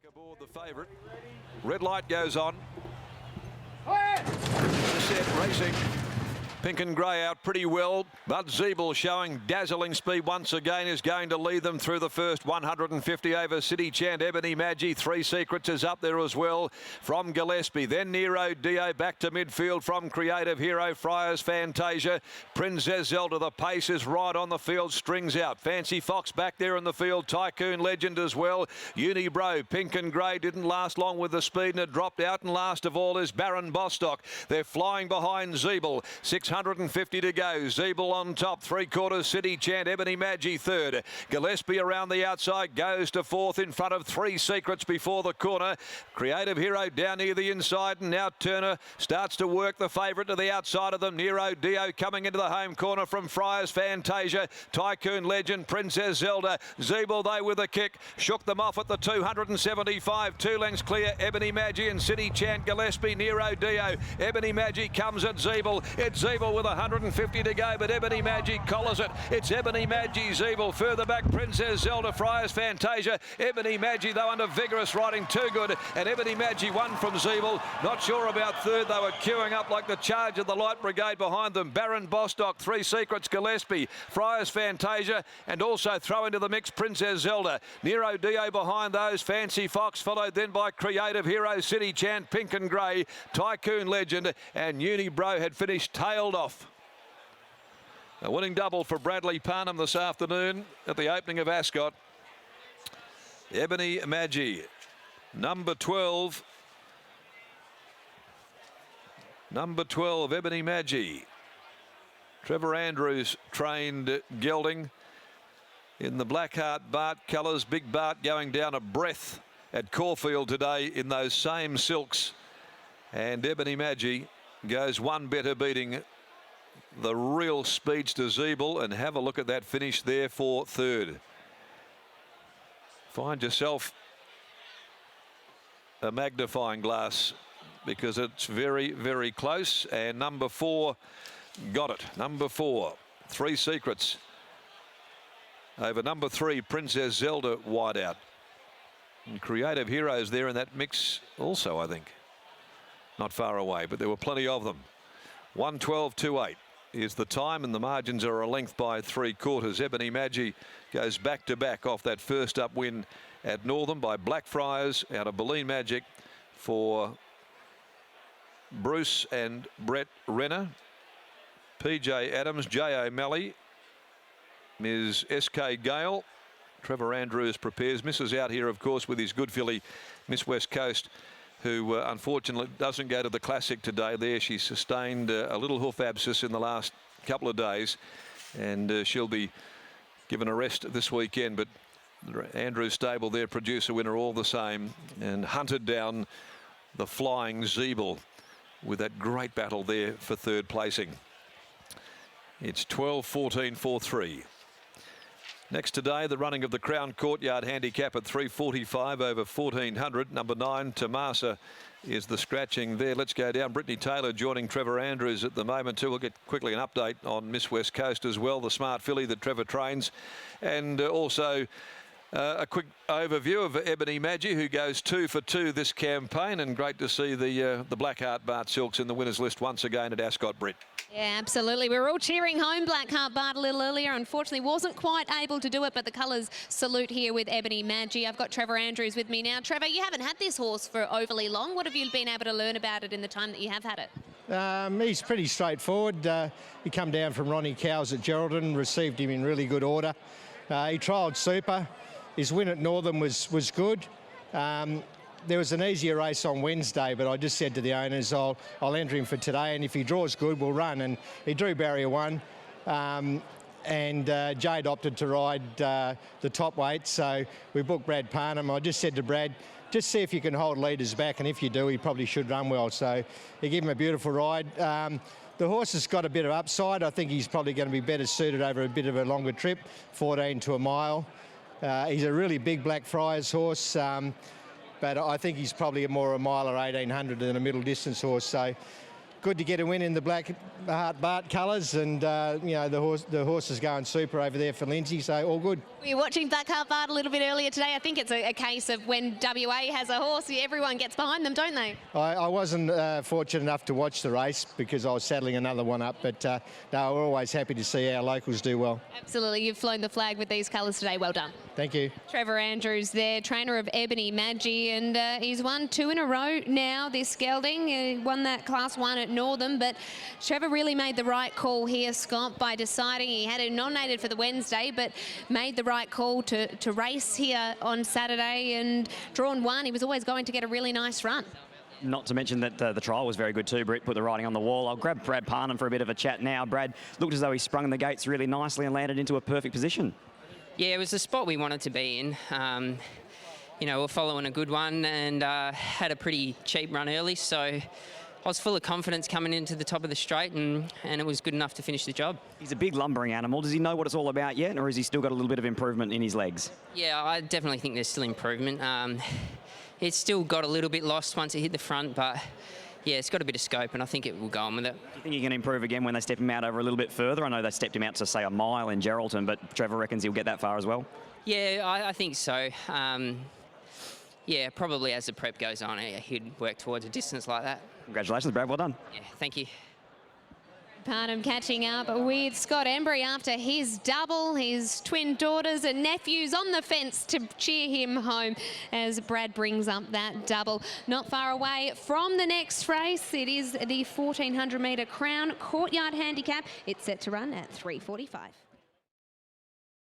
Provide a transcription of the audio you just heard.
Aboard the favourite. Red light goes on. Set racing. Pink and grey out pretty well, but Zeeble showing dazzling speed once again is going to lead them through the first 150 over City Chant. Ebony Magi, Three Secrets is up there as well from Gillespie. Then Nero Dio back to midfield from Creative Hero, Friars Fantasia. Princess Zelda, the pace is right on the field, strings out. Fancy Fox back there in the field, Tycoon Legend as well. Unibro, Pink and grey didn't last long with the speed and it dropped out. And last of all is Baron Bostock. They're flying behind Zeeble. 650 to go. Zeeble on top. 3/4 City Chant. Ebony Magi third. Gillespie around the outside goes to fourth in front of Three Secrets before the corner. Creative Hero down near the inside, and now Turner starts to work the favourite to the outside of them. Nero Dio coming into the home corner from Friars Fantasia. Tycoon Legend, Princess Zelda. Zeeble though with a kick shook them off at the 275. 2 lengths clear. Ebony Magi and City Chant. Gillespie, Nero Dio. Ebony Magi comes at Zeeble. It's Zeeble with 150 to go, but Ebony Magi collars it. It's Ebony Magi, Zeeble. Further back, Princess Zelda, Friars Fantasia. Ebony Magi, though, under vigorous riding, too good. And Ebony Magi won from Zeeble. Not sure about third. They were queuing up like the charge of the Light Brigade behind them. Baron Bostock, Three Secrets, Gillespie, Friars Fantasia, and also throw into the mix Princess Zelda. Nero Dio behind those. Fancy Fox, followed then by Creative Hero, City Chant, Pink and Grey, Tycoon Legend, and Unibro had finished tailed off. A winning double for Bradley Parnham this afternoon at the opening of Ascot. Ebony Magi, number 12. Number 12, Ebony Magi. Trevor Andrews trained gelding in the Blackheart Bart colours. Big Bart going down a breath at Caulfield today in those same silks. And Ebony Magi goes one better, beating the real speedster Zeeble. And have a look at that finish there for third. Find yourself a magnifying glass because it's very, very close. And number 4 got it. Number 4, Three Secrets over number 3, Princess Zelda, wide out. And Creative Heroes there in that mix also, I think. Not far away, but there were plenty of them. 1:12.28 is the time, and the margins are a length by 3/4. Ebony Magi goes back to back off that first up win at Northern by Blackfriars out of Boleyn Magic for Bruce and Brett Renner. PJ Adams, J. O'Malley, Ms. S.K. Gale. Trevor Andrews prepares, misses out here, of course, with his good filly, Miss West Coast, who unfortunately doesn't go to the Classic today. There she sustained a little hoof abscess in the last couple of days, and she'll be given a rest this weekend. But Andrews stable there, producer winner all the same, and hunted down the flying Zeeble with that great battle there for third placing. It's 12:14.43. Next today, the running of the Crown Courtyard Handicap at 3:45 over 1400. Number 9, Tomasa, is the scratching there. Let's go down. Brittany Taylor joining Trevor Andrews at the moment too. We'll get quickly an update on Miss West Coast as well, the smart filly that Trevor trains. And also a quick overview of Ebony Magi, who goes 2 for 2 this campaign. And great to see the Blackheart Bart Silks in the winners list once again at Ascot, Britt. Yeah, absolutely. We were all cheering home Blackheart Bart a little earlier. Unfortunately, wasn't quite able to do it, but the colours salute here with Ebony Magi. I've got Trevor Andrews with me now. Trevor, you haven't had this horse for overly long. What have you been able to learn about it in the time that you have had it? He's pretty straightforward. He come down from Ronnie Cowes at Geraldton, received him in really good order. He trialled super. His win at Northern was good. There was an easier race on Wednesday, but I just said to the owners, I'll enter him for today, and if he draws good, we'll run. And he drew barrier 1, and Jade opted to ride the top weight, so we booked Brad Parnham. I just said to Brad, just see if you can hold leaders back, and if you do, he probably should run well. So he gave him a beautiful ride. The horse has got a bit of upside. I think he's probably going to be better suited over a bit of a longer trip, 14 to a mile. He's a really big Blackfriars horse. But I think he's probably more a mile or 1800 than a middle distance horse. So good to get a win in the Black Heart Bart colours, and you know, the horse is going super over there for Lindsay, so all good. We were watching Black Heart Bart a little bit earlier today. I think it's a case of when WA has a horse, everyone gets behind them, don't they? I wasn't fortunate enough to watch the race because I was saddling another one up, but no, we're always happy to see our locals do well. Absolutely, you've flown the flag with these colours today. Well done. Thank you. Trevor Andrews there, trainer of Ebony Magi, and he's won 2 in a row now this gelding. He won that Class 1 at Northern, but Trevor really made the right call here, Scott, by deciding he had him nominated for the Wednesday, but made the right call to race here on Saturday, and drawn 1. He was always going to get a really nice run. Not to mention that the trial was very good too. Britt put the writing on the wall. I'll grab Brad Parnham for a bit of a chat now. Brad looked as though he sprung the gates really nicely and landed into a perfect position. Yeah, it was the spot we wanted to be in. You know, we're following a good one and had a pretty cheap run early, so I was full of confidence coming into the top of the straight, and it was good enough to finish the job. He's a big lumbering animal. Does he know what it's all about yet, or has he still got a little bit of improvement in his legs? Yeah, I definitely think there's still improvement. It's still got a little bit lost once it hit the front, but yeah, it's got a bit of scope, and I think it will go on with it. Do you think he can improve again when they step him out over a little bit further? I know they stepped him out to, say, a mile in Geraldton, but Trevor reckons he'll get that far as well? Yeah, I think so. Yeah, probably as the prep goes on, he'd work towards a distance like that. Congratulations, Brad. Well done. Yeah, thank you. Parnham catching up with Scott Embry after his double. His twin daughters and nephews on the fence to cheer him home as Brad brings up that double. Not far away from the next race, it is the 1400 metre Crown Courtyard Handicap. It's set to run at 3:45.